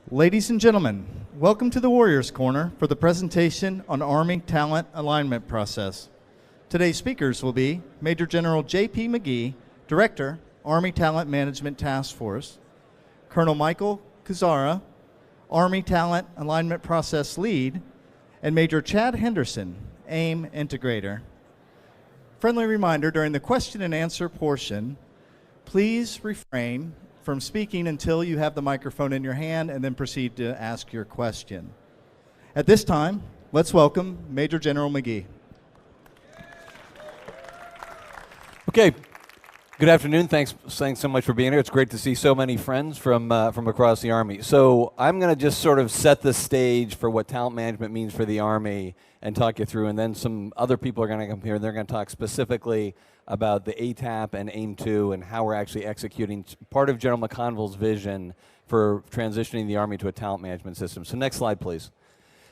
Ladies and gentlemen, welcome to the Warriors Corner for the presentation on Army Talent Alignment Process. Today's speakers will be Major General JPMcGee, Director, Army Talent Management Task Force, Colonel Michael Kuzara, Army Talent Alignment Process Lead, and Major Chad Henderson, AIM Integrator. Friendly reminder, during the question and answer portion, please refrain from speaking until you have the microphone in your hand and then proceed to ask your question. At this time, let's welcome Major General McGee. Okay, good afternoon. Thanks so much for being here. It's great to see so many friends from across the Army. So I'm going to just sort of set the stage for what talent management means for the Army and talk you through, and then some other people are going to come here and they're going to talk specifically about the ATAP and AIM-2 and how we're actually executing part of General McConville's vision for transitioning the Army to a talent management system. So next slide, please.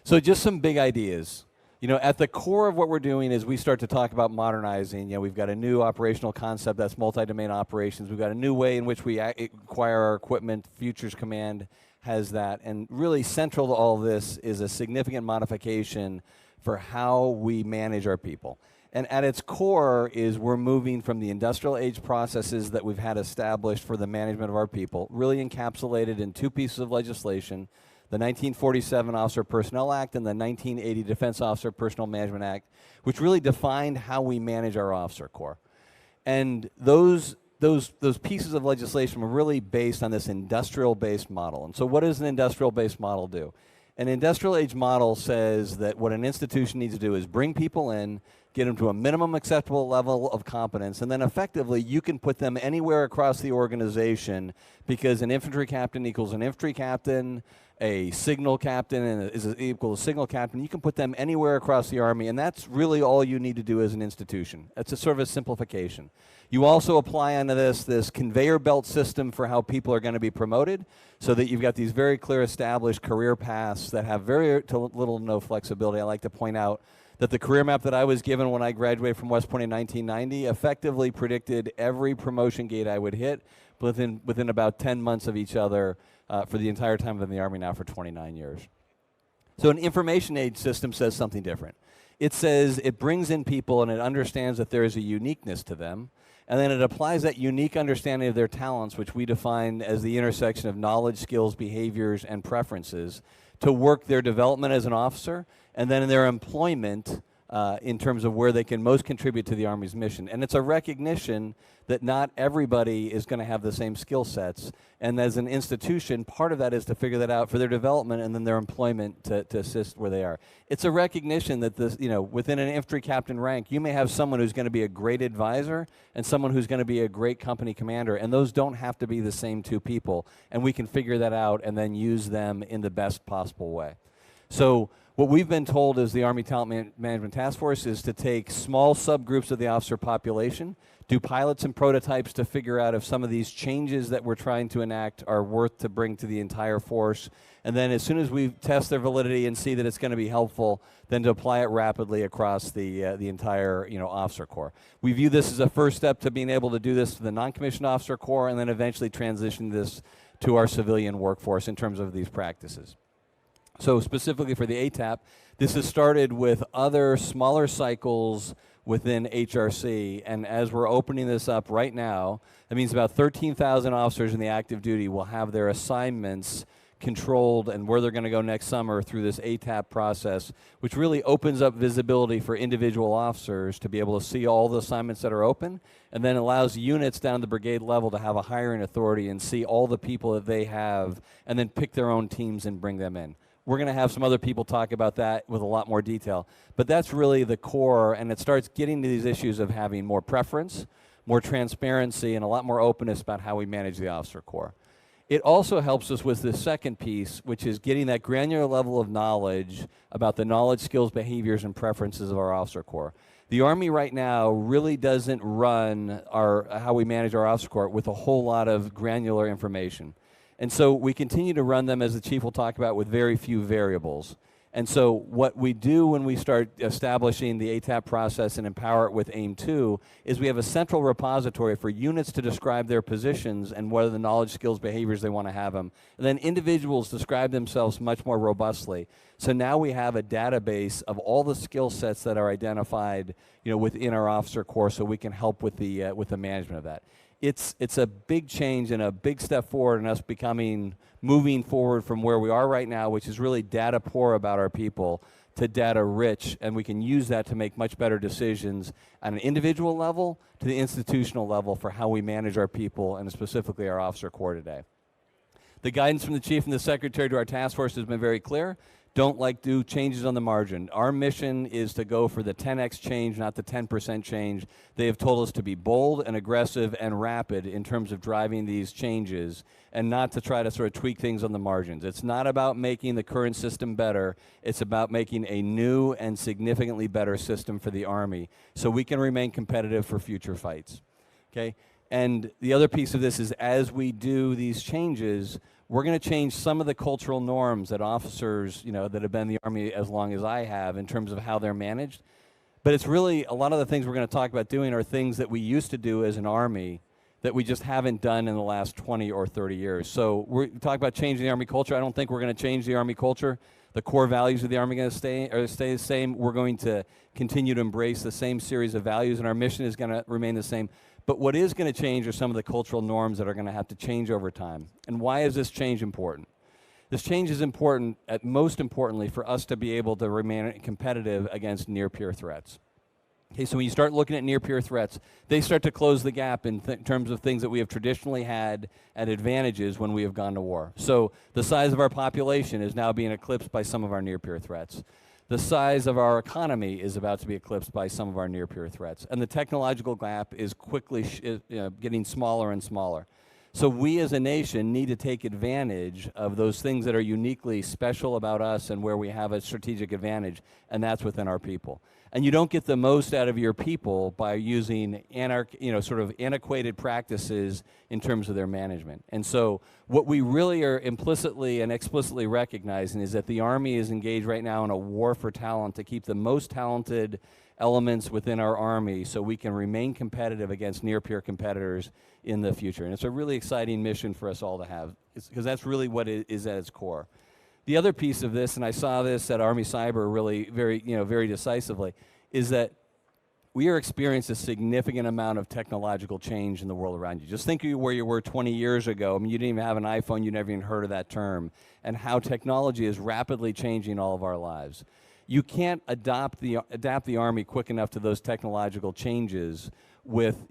So just some big ideas. You know, at the core of what we're doing is we start to talk about modernizing. You know, we've got a new operational concept that's multi-domain operations. We've got a new way in which we acquire our equipment. Futures Command has that. And really central to all this is a significant modification for how we manage our people. And at its core is we're moving from the industrial age processes that we've had established for the management of our people, really encapsulated in two pieces of legislation, the 1947 Officer Personnel Act and the 1980 Defense Officer Personnel Management Act, which really defined how we manage our officer corps. And those pieces of legislation were really based on this industrial-based model. And so what does an industrial-based model do? An industrial age model says that what an institution needs to do is bring people in, get them to a minimum acceptable level of competence, and then effectively you can put them anywhere across the organization because an infantry captain equals an infantry captain, a signal captain is equal to signal captain. You can put them anywhere across the Army, and that's really all you need to do as an institution. It's a sort of a simplification. You also apply onto this conveyor belt system for how people are going to be promoted so that you've got these very clear established career paths that have very little to no flexibility. I like to point out that the career map that I was given when I graduated from West Point in 1990 effectively predicted every promotion gate I would hit within about 10 months of each other for the entire time I've been in the Army now for 29 years. So an information age system says something different. It says it brings in people and it understands that there is a uniqueness to them, and then it applies that unique understanding of their talents, which we define as the intersection of knowledge, skills, behaviors, and preferences, to work their development as an officer and then in their employment in terms of where they can most contribute to the Army's mission. And it's a recognition that not everybody is going to have the same skill sets. And as an institution, part of that is to figure that out for their development and then their employment to assist where they are. It's a recognition that this, you know, within an infantry captain rank, you may have someone who's going to be a great advisor and someone who's going to be a great company commander, and those don't have to be the same two people. And we can figure that out and then use them in the best possible way. So what we've been told as the Army Talent Management Task Force is to take small subgroups of the officer population, do pilots and prototypes to figure out if some of these changes that we're trying to enact are worth to bring to the entire force, and then as soon as we test their validity and see that it's going to be helpful, then to apply it rapidly across the entire officer corps. We view this as a first step to being able to do this to the non-commissioned officer corps and then eventually transition this to our civilian workforce in terms of these practices. So specifically for the ATAP, this has started with other smaller cycles within HRC, and as we're opening this up right now, that means about 13,000 officers in the active duty will have their assignments controlled and where they're going to go next summer through this ATAP process, which really opens up visibility for individual officers to be able to see all the assignments that are open, and then allows units down the brigade level to have a hiring authority and see all the people that they have and then pick their own teams and bring them in. We're going to have some other people talk about that with a lot more detail. But that's really the core, and it starts getting to these issues of having more preference, more transparency, and a lot more openness about how we manage the officer corps. It also helps us with the second piece, which is getting that granular level of knowledge about the knowledge, skills, behaviors, and preferences of our officer corps. The Army right now really doesn't run how we manage our officer corps with a whole lot of granular information. And so we continue to run them, as the chief will talk about, with very few variables. And so what we do when we start establishing the ATAP process and empower it with AIM2 is we have a central repository for units to describe their positions and what are the knowledge, skills, behaviors they want to have them. And then individuals describe themselves much more robustly. So now we have a database of all the skill sets that are identified, within our officer corps, so we can help with the management of that. It's a big change and a big step forward in us moving forward from where we are right now, which is really data poor about our people, to data rich, and we can use that to make much better decisions on an individual level to the institutional level for how we manage our people and specifically our officer corps today. The guidance from the chief and the secretary to our task force has been very clear. Don't do changes on the margin. Our mission is to go for the 10x change, not the 10% change. They have told us to be bold and aggressive and rapid in terms of driving these changes and not to try to sort of tweak things on the margins. It's not about making the current system better. It's about making a new and significantly better system for the Army so we can remain competitive for future fights. Okay? And the other piece of this is as we do these changes, we're going to change some of the cultural norms that officers, that have been in the Army as long as I have in terms of how they're managed. But it's really, a lot of the things we're going to talk about doing are things that we used to do as an Army that we just haven't done in the last 20 or 30 years. So we talk about changing the Army culture. I don't think we're going to change the Army culture. The core values of the Army are going to stay the same. We're going to continue to embrace the same series of values, and our mission is going to remain the same. But what is going to change are some of the cultural norms that are going to have to change over time. And why is this change important? This change is important, most importantly, for us to be able to remain competitive against near-peer threats. Okay, so when you start looking at near-peer threats, they start to close the gap in terms of things that we have traditionally had at advantages when we have gone to war. So the size of our population is now being eclipsed by some of our near-peer threats. The size of our economy is about to be eclipsed by some of our near-peer threats. And the technological gap is quickly getting smaller and smaller. So we as a nation need to take advantage of those things that are uniquely special about us and where we have a strategic advantage, and that's within our people. And you don't get the most out of your people by using sort of antiquated practices in terms of their management. And so what we really are implicitly and explicitly recognizing is that the Army is engaged right now in a war for talent to keep the most talented elements within our Army so we can remain competitive against near-peer competitors in the future. And it's a really exciting mission for us all to have, because that's really what it is at its core. The other piece of this, and I saw this at Army Cyber really very decisively, is that we are experiencing a significant amount of technological change in the world around you. Just think of where you were 20 years ago. I mean, you didn't even have an iPhone. You never even heard of that term. And how technology is rapidly changing all of our lives. You can't adapt the Army quick enough to those technological changes with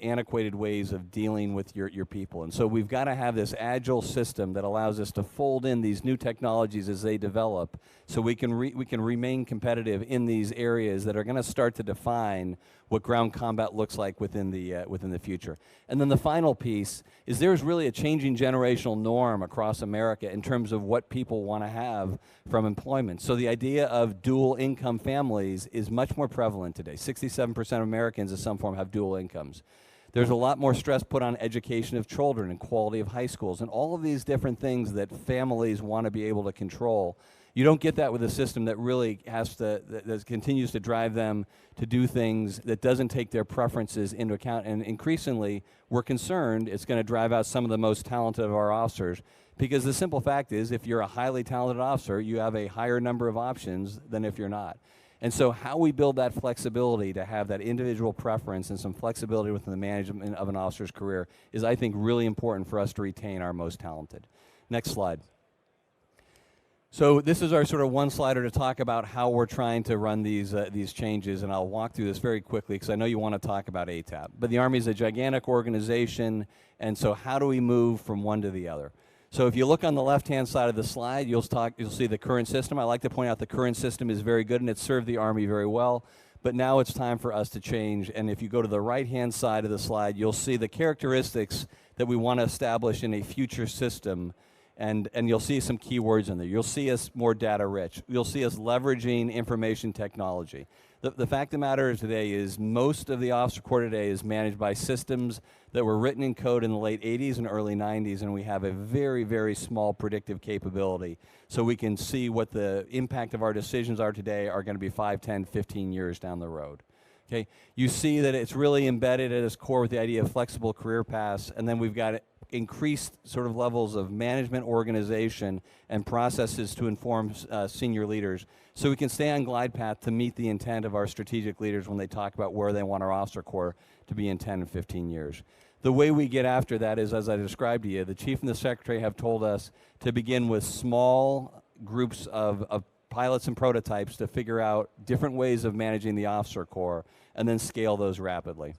antiquated ways of dealing with your people. And so we've got to have this agile system that allows us to fold in these new technologies as they develop so we can remain competitive in these areas that are going to start to define what ground combat looks like within the future. And then the final piece is there's really a changing generational norm across America in terms of what people want to have from employment. So the idea of dual income families is much more prevalent today. 67% of Americans in some form have dual incomes. There's a lot more stress put on education of children and quality of high schools and all of these different things that families want to be able to control. You don't get that with a system that really that continues to drive them to do things that doesn't take their preferences into account. And increasingly, we're concerned it's going to drive out some of the most talented of our officers, because the simple fact is, if you're a highly talented officer, you have a higher number of options than if you're not. And so how we build that flexibility to have that individual preference and some flexibility within the management of an officer's career is, I think, really important for us to retain our most talented. Next slide. So this is our sort of one-slider to talk about how we're trying to run these changes, and I'll walk through this very quickly because I know you want to talk about ATAP. But the Army is a gigantic organization, and so how do we move from one to the other? So if you look on the left-hand side of the slide, you'll see the current system. I like to point out the current system is very good, and it's served the Army very well. But now it's time for us to change, and if you go to the right-hand side of the slide, you'll see the characteristics that we want to establish in a future system And you'll see some keywords in there. You'll see us more data rich. You'll see us leveraging information technology. The fact of the matter today is most of the officer corps today is managed by systems that were written in code in the late 80s and early 90s, and we have a very, very small predictive capability. So we can see what the impact of our decisions are today are going to be 5, 10, 15 years down the road. Okay, you see that it's really embedded at its core with the idea of flexible career paths, and then we've got increased sort of levels of management organization and processes to inform senior leaders, so we can stay on glide path to meet the intent of our strategic leaders when they talk about where they want our officer corps to be in 10 and 15 years. The way we get after that is, as I described to you, the chief and the secretary have told us to begin with small groups of pilots and prototypes to figure out different ways of managing the officer corps and then scale those rapidly.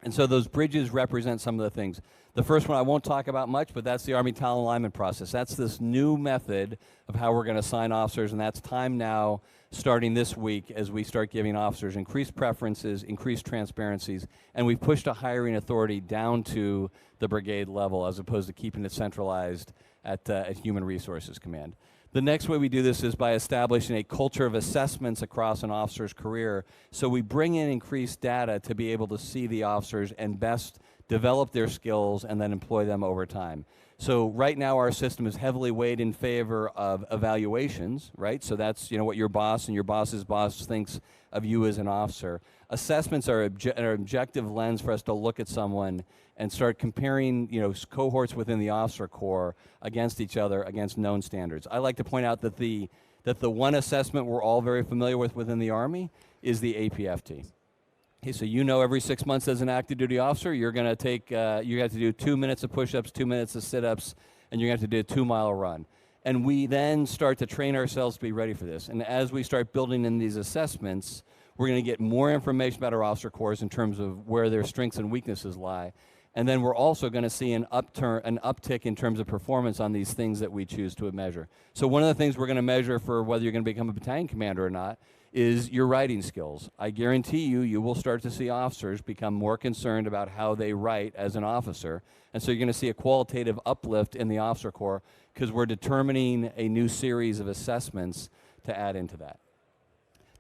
And so those bridges represent some of the things. The first one I won't talk about much, but that's the Army talent alignment process. That's this new method of how we're going to assign officers, and that's time now, starting this week, as we start giving officers increased preferences, increased transparencies, and we've pushed a hiring authority down to the brigade level as opposed to keeping it centralized at Human Resources Command. The next way we do this is by establishing a culture of assessments across an officer's career. So we bring in increased data to be able to see the officers and best develop their skills and then employ them over time. So right now our system is heavily weighed in favor of evaluations, right? So that's what your boss and your boss's boss thinks of you as an officer. Assessments are an objective lens for us to look at someone and start comparing cohorts within the officer corps against each other, against known standards. I like to point out that the one assessment we're all very familiar with within the Army is the APFT. Okay, so every 6 months as an active duty officer, you're going to take, you have to do 2 minutes of push-ups, 2 minutes of sit-ups, and you're going to have to do a 2-mile run. And we then start to train ourselves to be ready for this. And as we start building in these assessments, we're going to get more information about our officer corps in terms of where their strengths and weaknesses lie. And then we're also going to see an uptick in terms of performance on these things that we choose to measure. So one of the things we're going to measure for whether you're going to become a battalion commander or not is your writing skills. I guarantee you will start to see officers become more concerned about how they write as an officer. And so you're going to see a qualitative uplift in the officer corps because we're determining a new series of assessments to add into that.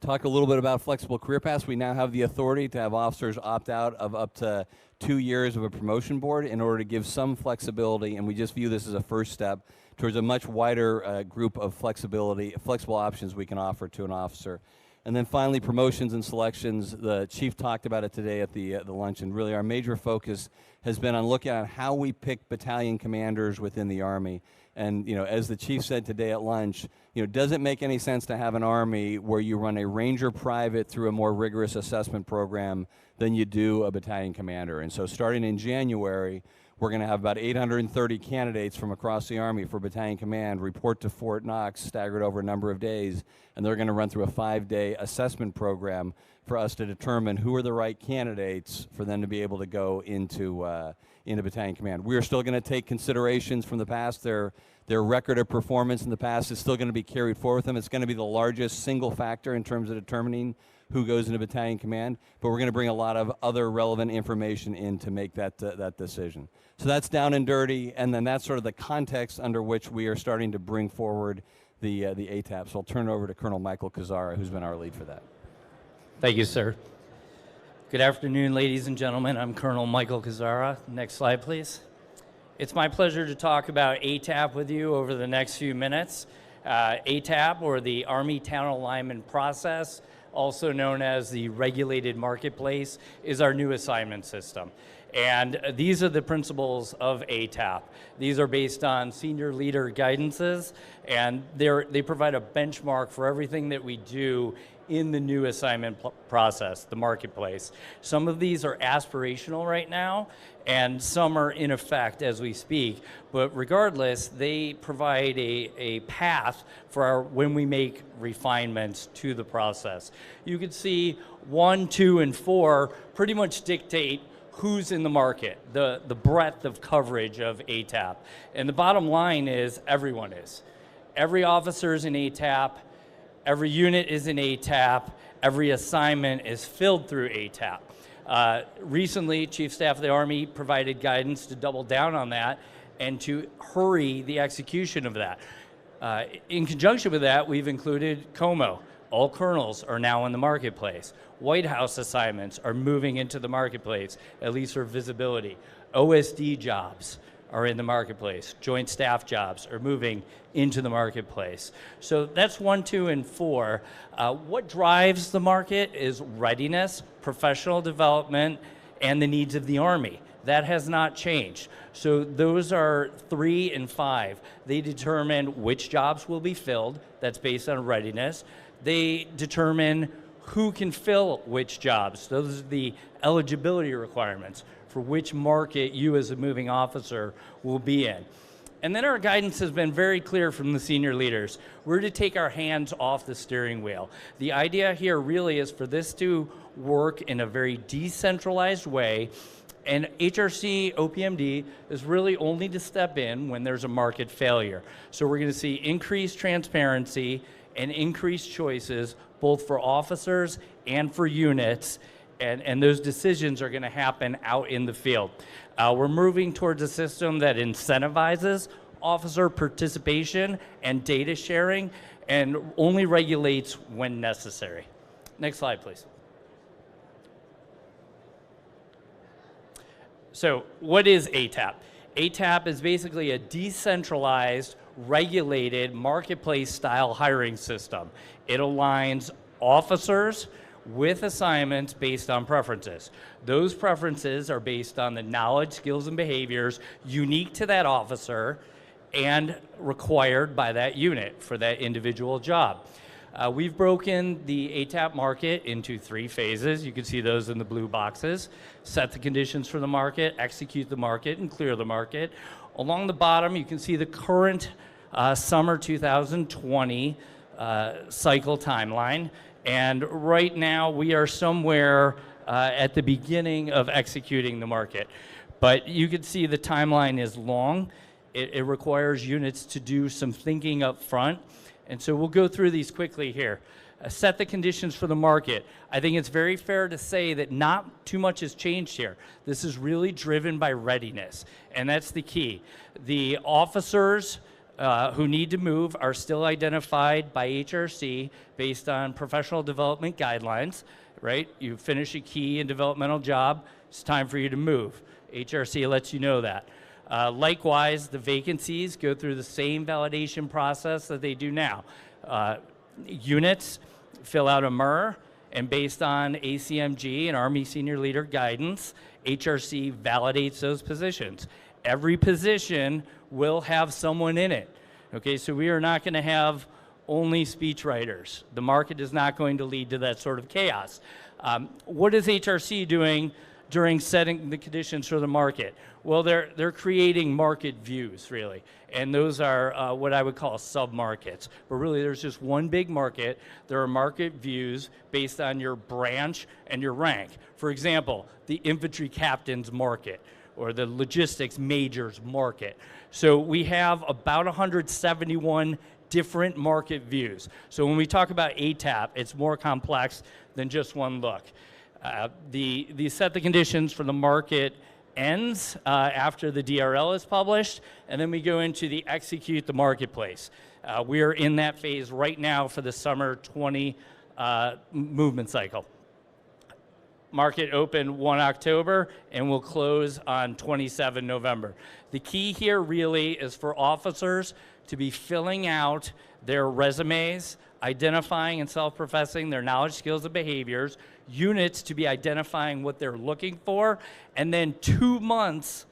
Talk a little bit about flexible career paths. We now have the authority to have officers opt out of up to 2 years of a promotion board in order to give some flexibility, and we just view this as a first step towards a much wider group of flexible options we can offer to an officer. And then finally, promotions and selections. The chief talked about it today at the luncheon. Really, our major focus has been on looking at how we pick battalion commanders within the Army. And as the chief said today at lunch, does it make any sense to have an Army where you run a Ranger private through a more rigorous assessment program than you do a battalion commander? And so starting in January, we're going to have about 830 candidates from across the Army for battalion command report to Fort Knox, staggered over a number of days, and they're going to run through a 5-day assessment program for us to determine who are the right candidates for them to be able to go into battalion command. We are still going to take considerations from the past. Their record of performance in the past is still going to be carried forward with them. It's going to be the largest single factor in terms of determining who goes into battalion command, but we're going to bring a lot of other relevant information in to make that decision. So that's down and dirty, and then that's sort of the context under which we are starting to bring forward the ATAP. So I'll turn it over to Colonel Michael Kuzara, who's been our lead for that. Thank you, sir. Good afternoon, ladies and gentlemen. I'm Colonel Michael Kuzara. Next slide, please. It's my pleasure to talk about ATAP with you over the next few minutes. ATAP, or the Army Talent Alignment Process, also known as the Regulated Marketplace, is our new assignment system. And these are the principles of ATAP. These are based on senior leader guidances, and they provide a benchmark for everything that we do in the new assignment process, the marketplace. Some of these are aspirational right now, and some are in effect as we speak. But regardless, they provide a path for when we make refinements to the process. You can see 1, 2, and 4 pretty much dictate who's in the market, the breadth of coverage of ATAP. And the bottom line is everyone is. Every officer is in ATAP, every unit is in ATAP, every assignment is filled through ATAP. Recently, Chief Staff of the Army provided guidance to double down on that and to hurry the execution of that. In conjunction with that, we've included COMO. All colonels are now in the marketplace. White House assignments are moving into the marketplace, at least for visibility. OSD jobs are in the marketplace. Joint staff jobs are moving into the marketplace. So that's 1, 2, and 4. What drives the market is readiness, professional development, and the needs of the Army. That has not changed. So those are 3 and 5. They determine which jobs will be filled. That's based on readiness. They determine who can fill which jobs. Those are the eligibility requirements for which market you as a moving officer will be in. And then our guidance has been very clear from the senior leaders. We're to take our hands off the steering wheel. The idea here really is for this to work in a very decentralized way, and HRC OPMD is really only to step in when there's a market failure. So we're going to see increased transparency and increased choices both for officers and for units, and those decisions are going to happen out in the field. We're moving towards a system that incentivizes officer participation and data sharing and only regulates when necessary. Next slide, please. So what is ATAP? ATAP is basically a decentralized, regulated, marketplace-style hiring system. It aligns officers with assignments based on preferences. Those preferences are based on the knowledge, skills, and behaviors unique to that officer and required by that unit for that individual job. We've broken the ATAP market into 3 phases. You can see those in the blue boxes. Set the conditions for the market, execute the market, and clear the market. Along the bottom, you can see the current summer 2020 cycle timeline. And right now, we are somewhere at the beginning of executing the market. But you can see the timeline is long. It requires units to do some thinking up front. And so we'll go through these quickly here. Set the conditions for the market. I think it's very fair to say that not too much has changed here. This is really driven by readiness, and that's the key. The officers who need to move are still identified by HRC based on professional development guidelines, right? You finish a key and developmental job, it's time for you to move. HRC lets you know that. Likewise, the vacancies go through the same validation process that they do now. Units fill out a MR, and based on ACMG and Army Senior Leader guidance, HRC validates those positions. Every position will have someone in it. Okay, so we are not going to have only speechwriters. The market is not going to lead to that sort of chaos. What is HRC doing during setting the conditions for the market? Well, they're creating market views, really. And those are what I would call sub-markets. But really, there's just one big market. There are market views based on your branch and your rank. For example, the infantry captain's market or the logistics major's market. So we have about 171 different market views. So when we talk about ATAP, it's more complex than just one look. The set the conditions for the market ends after the DRL is published, and then we go into the execute the marketplace. We are in that phase right now for the summer 20 movement cycle. Market open 1 October and will close on 27 November. The key here really is for officers to be filling out their resumes, identifying and self-professing their knowledge, skills, and behaviors, units to be identifying what they're looking for, and then 2 months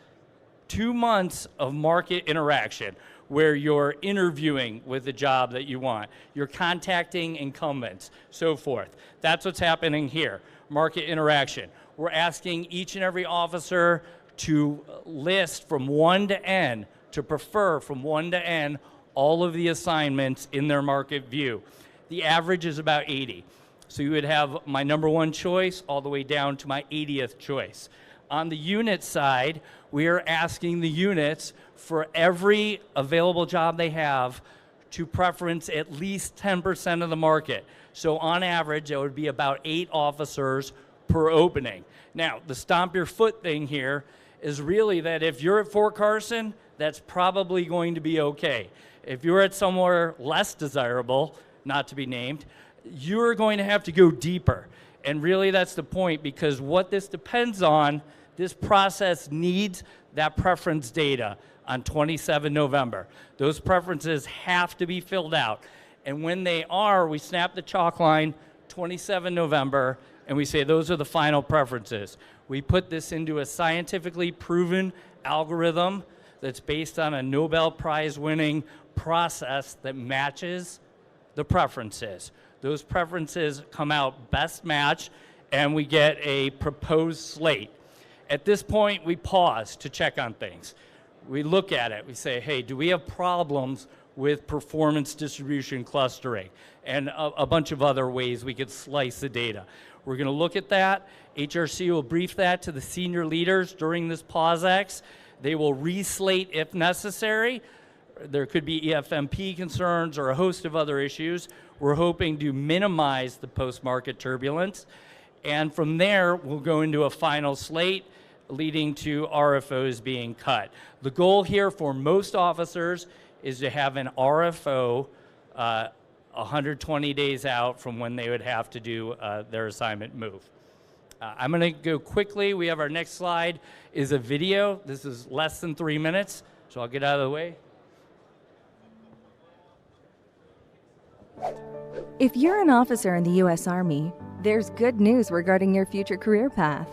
of market interaction where you're interviewing with the job that you want. You're contacting incumbents, so forth. That's what's happening here, market interaction. We're asking each and every officer to list from 1 to N, to prefer from 1 to N, all of the assignments in their market view. The average is about 80. So you would have my #1 choice all the way down to my 80th choice. On the unit side, we are asking the units for every available job they have to preference at least 10% of the market. So on average, that would be about 8 officers per opening. Now, the stomp your foot thing here is really that if you're at Fort Carson, that's probably going to be okay. If you're at somewhere less desirable, not to be named, you're going to have to go deeper. And really that's the point, because what this depends on, this process needs that preference data on 27 November. Those preferences have to be filled out. And when they are, we snap the chalk line 27 November, and we say those are the final preferences. We put this into a scientifically proven algorithm that's based on a Nobel Prize winning process that matches the preferences. Those preferences come out best match, and we get a proposed slate. At this point, we pause to check on things. We look at it, we say, hey, do we have problems with performance distribution clustering? And a bunch of other ways we could slice the data. We're gonna look at that. HRC will brief that to the senior leaders during this PAUSEX. They will reslate if necessary. There could be EFMP concerns or a host of other issues. We're hoping to minimize the post-market turbulence. And from there, we'll go into a final slate leading to RFOs being cut. The goal here for most officers is to have an RFO 120 days out from when they would have to do their assignment move. I'm going to go quickly. We have our next slide is a video. This is less than 3 minutes, so I'll get out of the way. If you're an officer in the U.S. Army, there's good news regarding your future career path.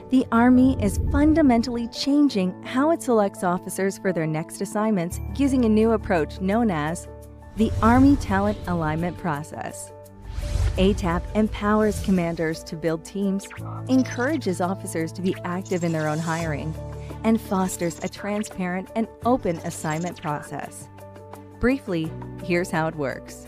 The Army is fundamentally changing how it selects officers for their next assignments using a new approach known as the Army Talent Alignment Process. ATAP empowers commanders to build teams, encourages officers to be active in their own hiring, and fosters a transparent and open assignment process. Briefly, here's how it works.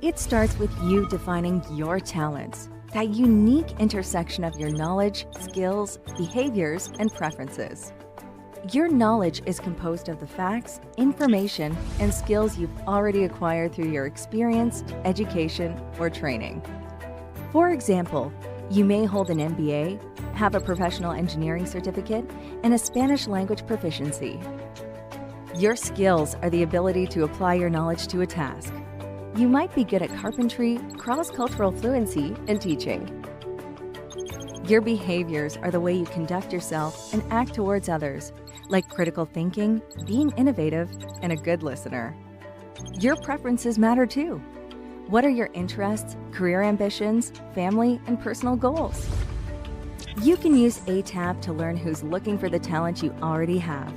It starts with you defining your talents, that unique intersection of your knowledge, skills, behaviors, and preferences. Your knowledge is composed of the facts, information, and skills you've already acquired through your experience, education, or training. For example, you may hold an MBA, have a professional engineering certificate, and a Spanish language proficiency. Your skills are the ability to apply your knowledge to a task. You might be good at carpentry, cross-cultural fluency, and teaching. Your behaviors are the way you conduct yourself and act towards others, like critical thinking, being innovative, and a good listener. Your preferences matter too. What are your interests, career ambitions, family, and personal goals? You can use ATAP to learn who's looking for the talent you already have.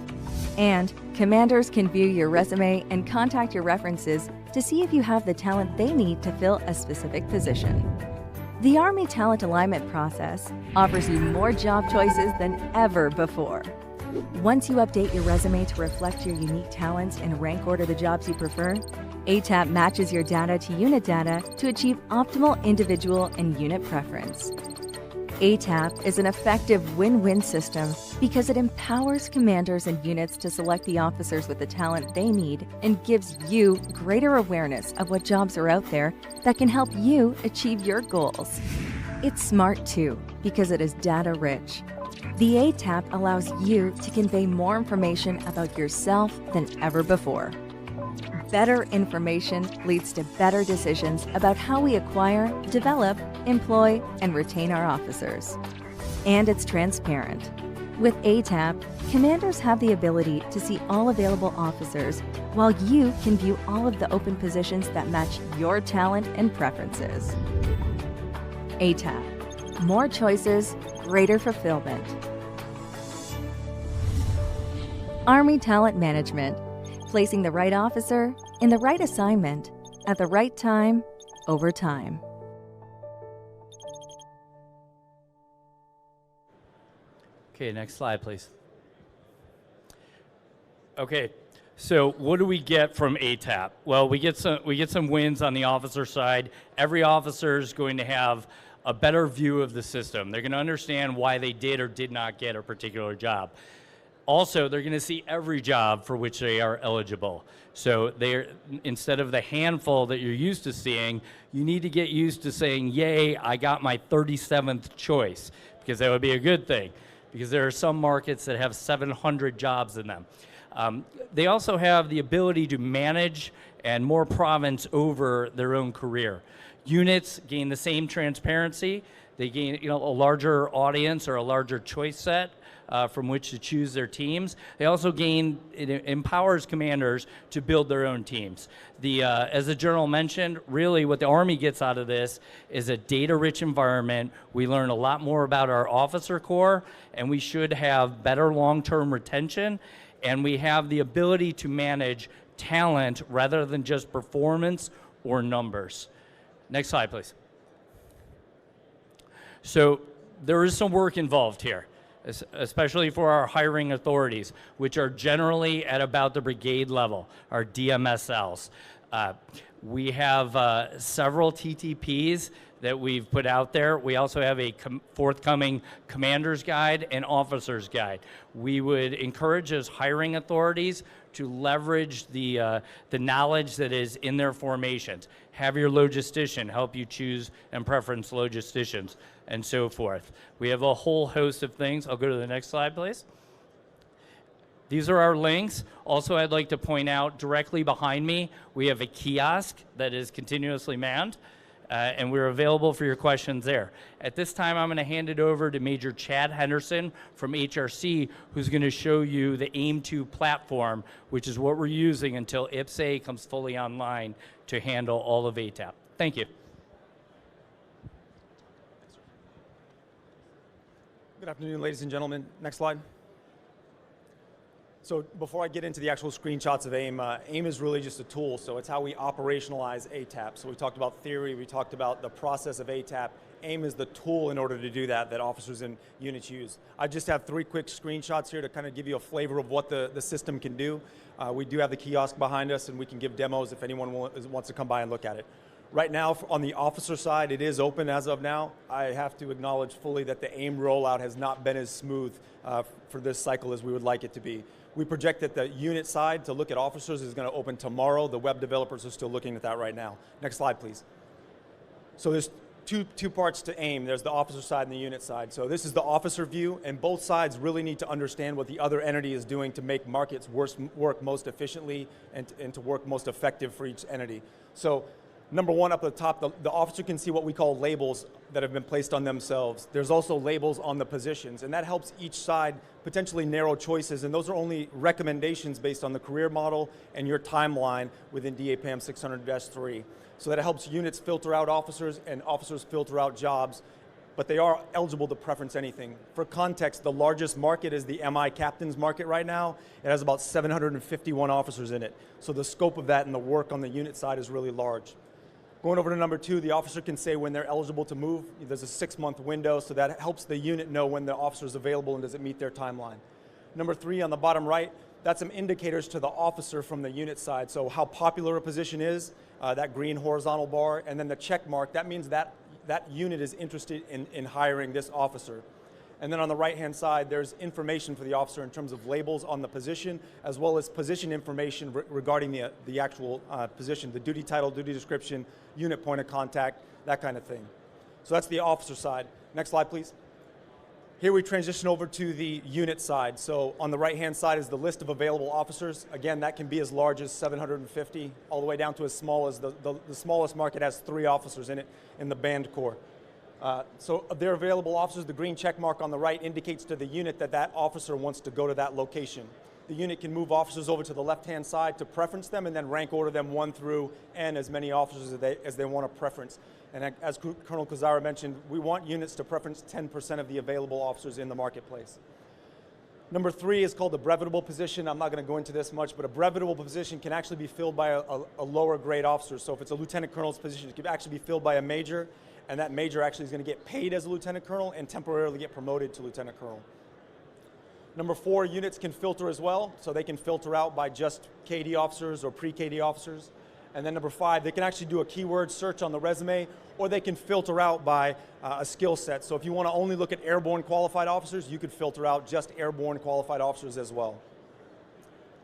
And commanders can view your resume and contact your references to see if you have the talent they need to fill a specific position. The Army Talent Alignment Process offers you more job choices than ever before. Once you update your resume to reflect your unique talents and rank order the jobs you prefer, ATAP matches your data to unit data to achieve optimal individual and unit preference. ATAP is an effective win-win system because it empowers commanders and units to select the officers with the talent they need and gives you greater awareness of what jobs are out there that can help you achieve your goals. It's smart too because it is data-rich. The ATAP allows you to convey more information about yourself than ever before. Better information leads to better decisions about how we acquire, develop, employ, and retain our officers. And it's transparent. With ATAP, commanders have the ability to see all available officers, while you can view all of the open positions that match your talent and preferences. ATAP. More choices, greater fulfillment. Army Talent Management. Placing the right officer in the right assignment at the right time over time. Okay, next slide, please. Okay, so what do we get from ATAP? Well, we get some wins on the officer side. Every officer is going to have a better view of the system. They're going to understand why they did or did not get a particular job. Also, they're going to see every job for which they are eligible. So they're, instead of the handful that you're used to seeing, you need to get used to saying, yay, I got my 37th choice, because that would be a good thing. because there are some markets that have 700 jobs in them. They also have the ability to manage and more province over their own career. Units gain the same transparency. They gain a larger audience or a larger choice set from which to choose their teams. They also gain, it empowers commanders to build their own teams. As the General mentioned, really what the Army gets out of this is a data-rich environment. We learn a lot more about our officer corps, and we should have better long-term retention, and we have the ability to manage talent rather than just performance or numbers. Next slide, please. So there is some work involved here, especially for our hiring authorities, which are generally at about the brigade level, our DMSLs. We have several TTPs that we've put out there. We also have a forthcoming commander's guide and officer's guide. We would encourage those hiring authorities to leverage the knowledge that is in their formations. Have your logistician help you choose and preference logisticians, and so forth. We have a whole host of things. I'll go to the next slide, please. These are our links. Also, I'd like to point out directly behind me, we have a kiosk that is continuously manned, and we're available for your questions there. At this time, I'm going to hand it over to Major Chad Henderson from HRC, who's going to show you the AIM2 platform, which is what we're using until IPSA comes fully online to handle all of ATAP. Thank you. Good afternoon, ladies and gentlemen. Next slide. So before I get into the actual screenshots of AIM, AIM is really just a tool, so it's how we operationalize ATAP. So we talked about theory, we talked about the process of ATAP. AIM is the tool in order to do that officers and units use. I just have 3 quick screenshots here to kind of give you a flavor of what the system can do. We do have the kiosk behind us, and we can give demos if anyone wants to come by and look at it. Right now, on the officer side, it is open as of now. I have to acknowledge fully that the AIM rollout has not been as smooth for this cycle as we would like it to be. We project that the unit side to look at officers is going to open tomorrow. The web developers are still looking at that right now. Next slide, please. So there's two parts to AIM. There's the officer side and the unit side. So this is the officer view, and both sides really need to understand what the other entity is doing to make markets work most efficiently and to work most effective for each entity. So number one, up at the top, the officer can see what we call labels that have been placed on themselves. There's also labels on the positions, and that helps each side potentially narrow choices, and those are only recommendations based on the career model and your timeline within DAPM 600-3. So that helps units filter out officers and officers filter out jobs, but they are eligible to preference anything. For context, the largest market is the MI captains market right now. It has about 751 officers in it. So the scope of that and the work on the unit side is really large. Going over to number 2, the officer can say when they're eligible to move. There's a 6-month window, so that helps the unit know when the officer is available and does it meet their timeline. Number 3, on the bottom right, that's some indicators to the officer from the unit side. So how popular a position is, that green horizontal bar, and then the check mark, that means that unit is interested in hiring this officer. And then on the right-hand side, there's information for the officer in terms of labels on the position, as well as position information regarding the actual position, the duty title, duty description, unit point of contact, that kind of thing. So that's the officer side. Next slide, please. Here we transition over to the unit side. So on the right-hand side is the list of available officers. Again, that can be as large as 750, all the way down to as small as the smallest market has 3 officers in it in the band corps. So of their available officers, the green check mark on the right indicates to the unit that officer wants to go to that location. The unit can move officers over to the left-hand side to preference them and then rank order them 1 through N as many officers as they want to preference. And as Colonel Kuzara mentioned, we want units to preference 10% of the available officers in the marketplace. Number 3 is called a brevetable position. I'm not going to go into this much, but a brevetable position can actually be filled by a lower grade officer. So if it's a lieutenant colonel's position, it can actually be filled by a major, and that major actually is going to get paid as a lieutenant colonel and temporarily get promoted to lieutenant colonel. Number 4, units can filter as well, so they can filter out by just KD officers or pre-KD officers. And then number 5, they can actually do a keyword search on the resume, or they can filter out by a skill set. So if you want to only look at airborne qualified officers, you could filter out just airborne qualified officers as well.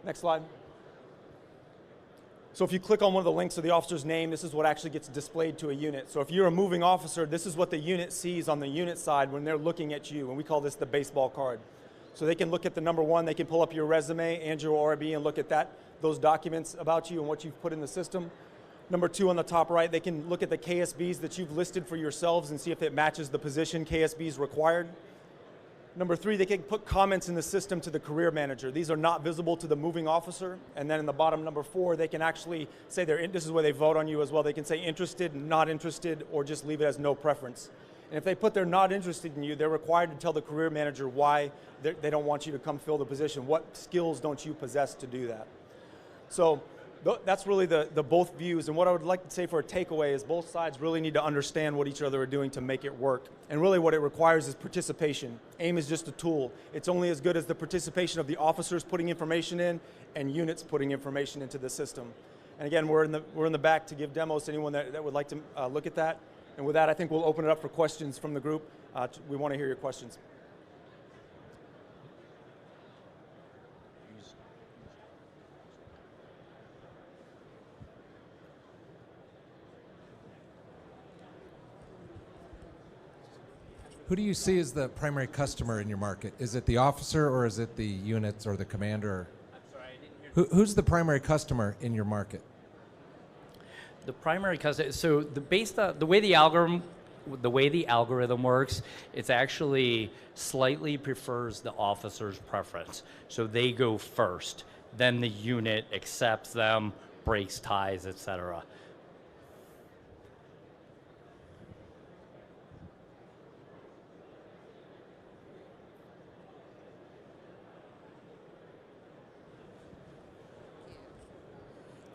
Next slide. So if you click on one of the links to the officer's name, this is what actually gets displayed to a unit. So if you're a moving officer, this is what the unit sees on the unit side when they're looking at you, and we call this the baseball card. So they can look at the number one, they can pull up your resume and your ORB and look at those documents about you and what you've put in the system. Number two on the top right, they can look at the KSBs that you've listed for yourselves and see if it matches the position KSBs required. Number three, they can put comments in the system to the career manager. These are not visible to the moving officer. And then in the bottom, number four, they can actually say this is where they vote on you as well. They can say interested, not interested, or just leave it as no preference. And if they put they're not interested in you, they're required to tell the career manager why they don't want you to come fill the position. What skills don't you possess to do that? So that's really the both views. And what I would like to say for a takeaway is both sides really need to understand what each other are doing to make it work. And really what it requires is participation. AIM is just a tool. It's only as good as the participation of the officers putting information in and units putting information into the system. And again, we're in the back to give demos to anyone that would like to look at that. And with that, I think we'll open it up for questions from the group. We want to hear your questions. Who do you see as the primary customer in your market? Is it the officer or is it the units or the commander? I'm sorry, I didn't hear. Who's the primary customer in your market? The primary customer. So the way the algorithm works, it's actually slightly prefers the officer's preference. So they go first, then the unit accepts them, breaks ties, etc.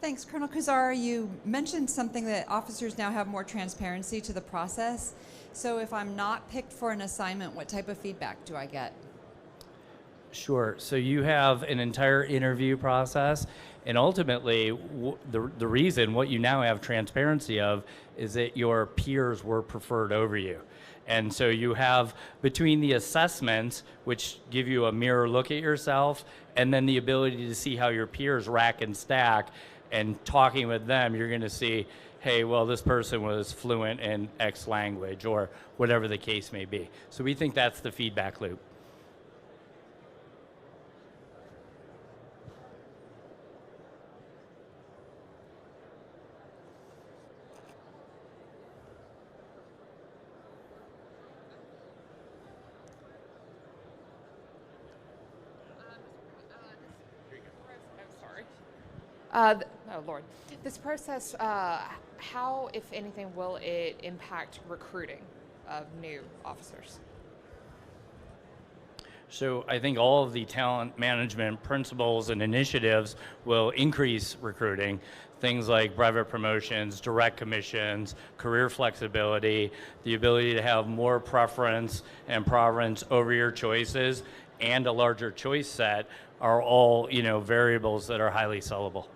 Thanks. Colonel Kuzara, you mentioned something that officers now have more transparency to the process. So if I'm not picked for an assignment, what type of feedback do I get? Sure. So you have an entire interview process, and ultimately, the reason what you now have transparency of is that your peers were preferred over you. And so you have between the assessments, which give you a mirror look at yourself, and then the ability to see how your peers rack and stack, and talking with them, you're going to see, hey, well, this person was fluent in X language or whatever the case may be. So we think that's the feedback loop. Oh Lord, this process, how, if anything, will it impact recruiting of new officers? So I think all of the talent management principles and initiatives will increase recruiting. Things like brevet promotions, direct commissions, career flexibility, the ability to have more preference and province over your choices, and a larger choice set are all, variables that are highly sellable.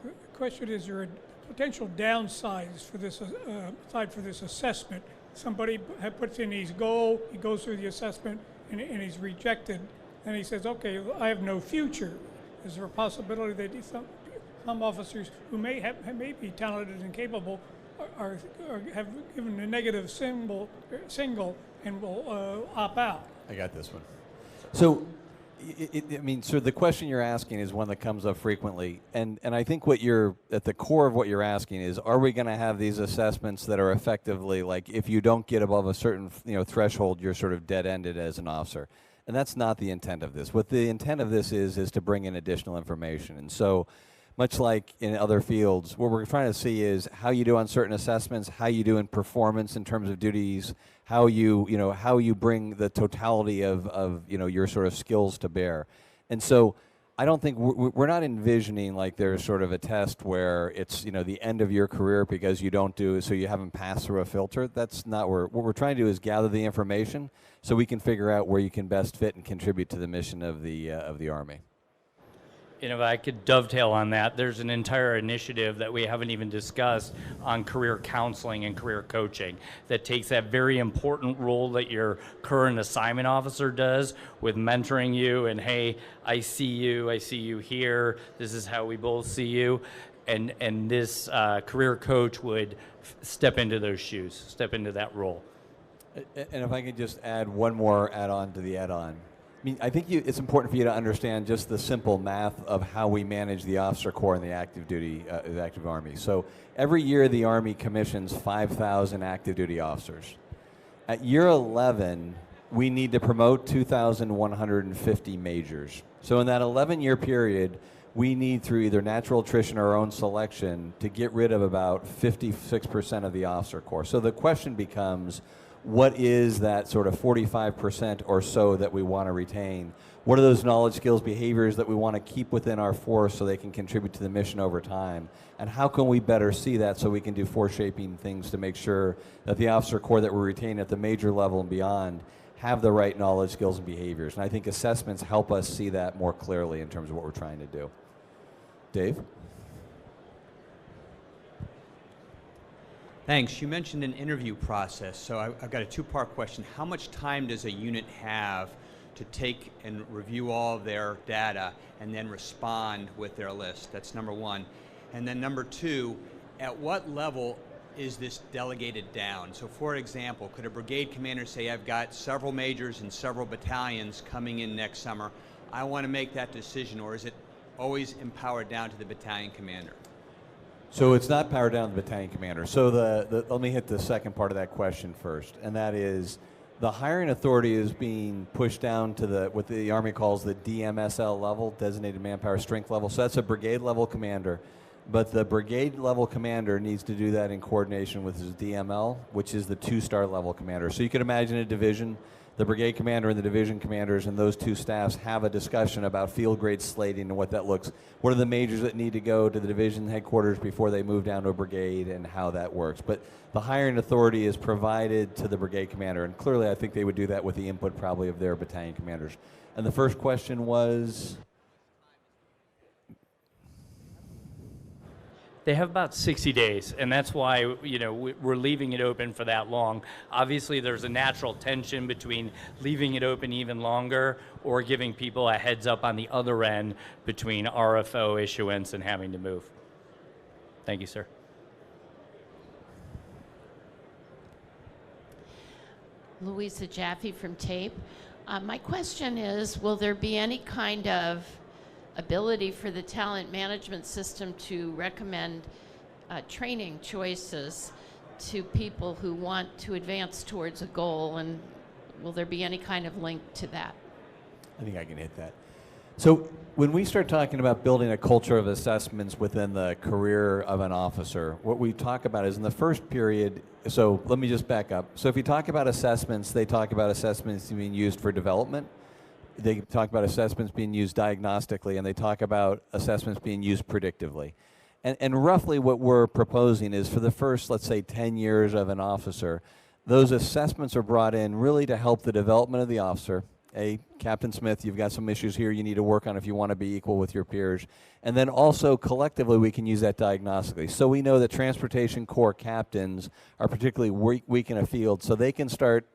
The question is, there are potential downsides for this, aside for this assessment? Somebody puts in his goal, he goes through the assessment, and he's rejected, and he says, okay, I have no future. Is there a possibility that some officers who may be talented and capable have given a negative single and will opt out? I got this one. So, so the question you're asking is one that comes up frequently, and I think what you're at the core of what you're asking is, are we going to have these assessments that are effectively like, if you don't get above a certain threshold, you're sort of dead-ended as an officer? And that's not the intent of this. What the intent of this is to bring in additional information. And so, much like in other fields, what we're trying to see is how you do on certain assessments, how you do in performance in terms of duties, how you bring the totality of your sort of skills to bear. And so I don't think we're not envisioning like there's sort of a test where it's the end of your career because you don't do, so you haven't passed through a filter. That's not what we're trying to do is gather the information so we can figure out where you can best fit and contribute to the mission of the Army. And if I could dovetail on that, there's an entire initiative that we haven't even discussed on career counseling and career coaching that takes that very important role that your current assignment officer does with mentoring you and, hey, I see you here, this is how we both see you. And this career coach would step into those shoes, step into that role. And if I could just add one more add-on to the add-on. I mean, I think it's important for you to understand just the simple math of how we manage the officer corps and the active duty, the active Army. So every year the Army commissions 5,000 active duty officers. At year 11, we need to promote 2,150 majors. So in that 11-year period, we need, through either natural attrition or our own selection, to get rid of about 56% of the officer corps. So the question becomes, what is that sort of 45% or so that we want to retain? What are those knowledge, skills, behaviors that we want to keep within our force so they can contribute to the mission over time? And how can we better see that so we can do force shaping things to make sure that the officer corps that we retain at the major level and beyond have the right knowledge, skills, and behaviors? And I think assessments help us see that more clearly in terms of what we're trying to do. Dave? Thanks. You mentioned an interview process, so I've got a two-part question. How much time does a unit have to take and review all of their data and then respond with their list? That's number one. And then number two, at what level is this delegated down? So for example, could a brigade commander say, I've got several majors and several battalions coming in next summer, I want to make that decision, or is it always empowered down to the battalion commander? So it's not powered down to the battalion commander. So let me hit the second part of that question first, and that is the hiring authority is being pushed down to what the Army calls the DMSL level, designated manpower strength level. So that's a brigade level commander, but the brigade level commander needs to do that in coordination with his DML, which is the 2-star level commander. So you can imagine a division, the brigade commander and the division commanders and those two staffs have a discussion about field grade slating and what that looks. What are the majors that need to go to the division headquarters before they move down to a brigade and how that works. But the hiring authority is provided to the brigade commander, and clearly I think they would do that with the input probably of their battalion commanders. And the first question was? They have about 60 days, and that's why we're leaving it open for that long. Obviously, there's a natural tension between leaving it open even longer or giving people a heads up on the other end between RFO issuance and having to move. Thank you, sir. Louisa Jaffe from TAPE. My question is, will there be any kind of ability for the talent management system to recommend training choices to people who want to advance towards a goal, and will there be any kind of link to that? I think I can hit that. So when we start talking about building a culture of assessments within the career of an officer, what we talk about is in the first period, so let me just back up. So if you talk about assessments, they talk about assessments being used for development. They talk about assessments being used diagnostically, and they talk about assessments being used predictively. And roughly what we're proposing is for the first, let's say, 10 years of an officer, those assessments are brought in really to help the development of the officer. Hey, Captain Smith, you've got some issues here you need to work on if you want to be equal with your peers. And then also collectively we can use that diagnostically. So we know that transportation corps captains are particularly weak in a field, so they can start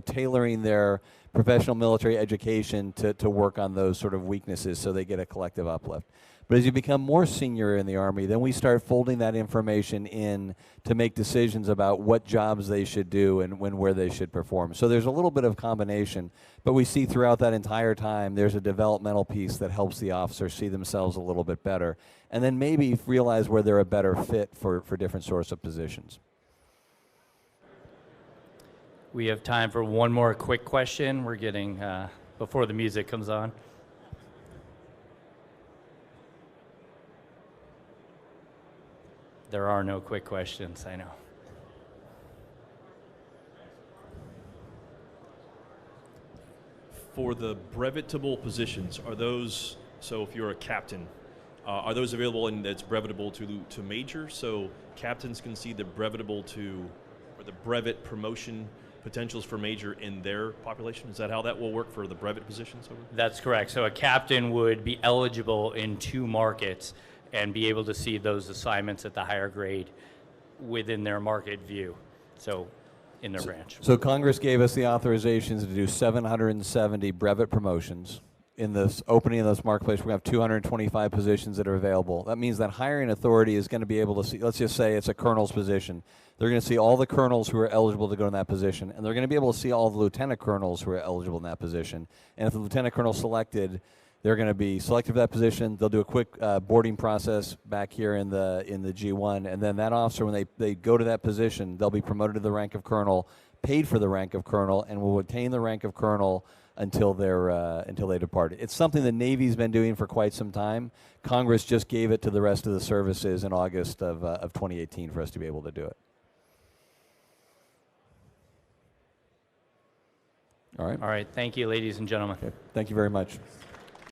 tailoring their professional military education to work on those sort of weaknesses so they get a collective uplift. But as you become more senior in the Army, then we start folding that information in to make decisions about what jobs they should do and where they should perform. So there's a little bit of combination, but we see throughout that entire time there's a developmental piece that helps the officer see themselves a little bit better, and then maybe realize where they're a better fit for different sorts of positions. We have time for one more quick question. We're getting, before the music comes on. There are no quick questions, I know. For the brevetable positions, are those, so if you're a captain, are those available and that's brevetable to major? So captains can see the brevetable to, or the brevet promotion potentials for major in their population? Is that how that will work for the brevet positions? That's correct. So a captain would be eligible in 2 markets and be able to see those assignments at the higher grade within their market view, so in their branch. So Congress gave us the authorizations to do 770 brevet promotions. In this opening of this marketplace, we're going to have 225 positions that are available. That means that hiring authority is going to be able to see, let's just say it's a colonel's position. They're going to see all the colonels who are eligible to go in that position, and they're going to be able to see all the lieutenant colonels who are eligible in that position. And if the lieutenant colonel selected, they're going to be selected for that position. They'll do a quick boarding process back here in the G1, and then that officer, when they go to that position, they'll be promoted to the rank of colonel, paid for the rank of colonel, and will attain the rank of colonel until they depart. It's something the Navy's been doing for quite some time. Congress just gave it to the rest of the services in August of 2018 for us to be able to do it. All right. All right. Thank you, ladies and gentlemen. Okay. Thank you very much.